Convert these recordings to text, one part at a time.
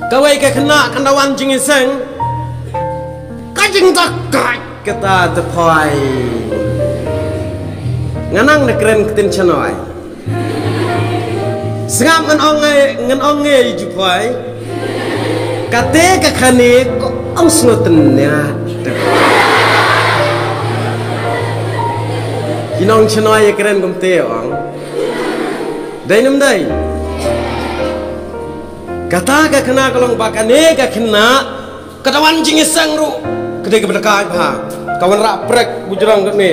kawai ke kena kendawan jingiseng kajing tak kata tepai nganang nekeren ketin chanoy sengam ngan onge jupai kate kakane ko ang snotennya kinong chanoy keren gumte ong dainum dai kata ka kena kalong bakane ka kena kadawan jingisang ru kedai keberkahan ha kawan rak prek bujurang ni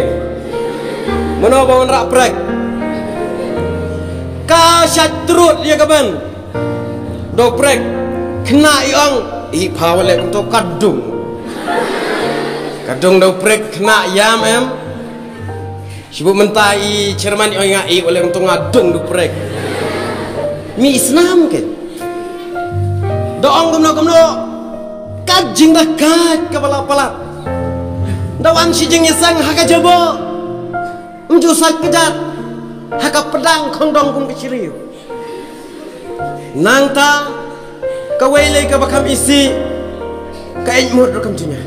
mana kawan rak prek ka syatrut ya kaban do prek kena iong i pawale untuk kadung do prek kena yam em sibuk mentai cerman iong ngai oleh untuk ngadung do prek mi Islam ke doang gemno kajing dah kaj kepala dawan si jeng sang haka jabo unju sak kejat haka pedang kondong kum keciri nangta kawele ka bakam isi ka enmut rekam tunya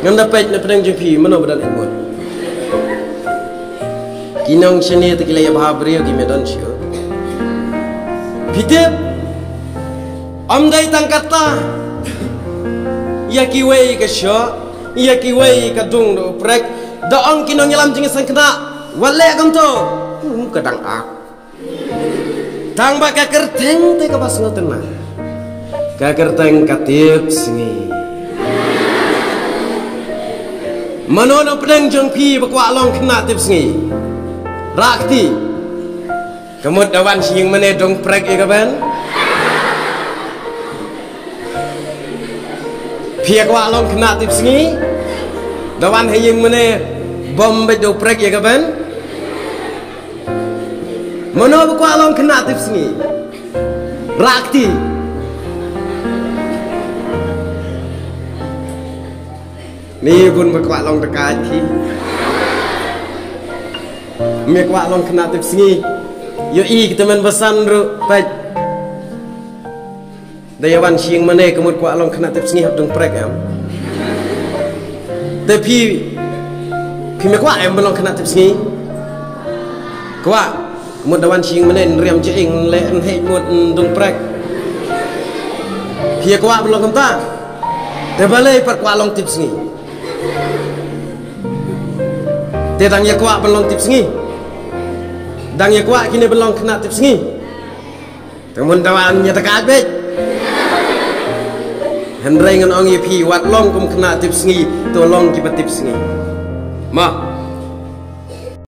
ngam dapat na pedang jempi mano badan enmut kinong sini tekilaya bahabrio di medan sio bidep amdai tangkata yakiwei ke syo yakiwei ka dung do prek do ong kinong nyelam jing sang kena wale gam to kadang ak tang ba ka kerteng te ka bas ngoten ma ka kerteng katip singi manono pedang jong pi bakwa long kena tip singi rakti kemut dawan sing mene dong prek e ka ban Pihak walong kena tip sengi, dawan hayeng mana bom bedo prek ya kapan? Mana buku walong kena tip sengi, rakti. Ni pun buku walong dekat ki, buku walong kena tip sengi, yo i kita men besan ru baik. Dayawan siang mana kemud kuat long kena tip sengi dong prek am. Tapi me kuat am belum kena tip sengi. Kuat kemud dawan siang mana riam ceing le en hei mud dong prek. Pia kuat belum kemta. Tebalai per kuat long tip sengi. Tetang ya kuat belum tip sengi. Dang ya kuat kini belum kena tip sengi. Kemud dawan nya tekat bet. Hendrai ngan ongi pi wat long kum kena tip sengi to long ki tip sengi ma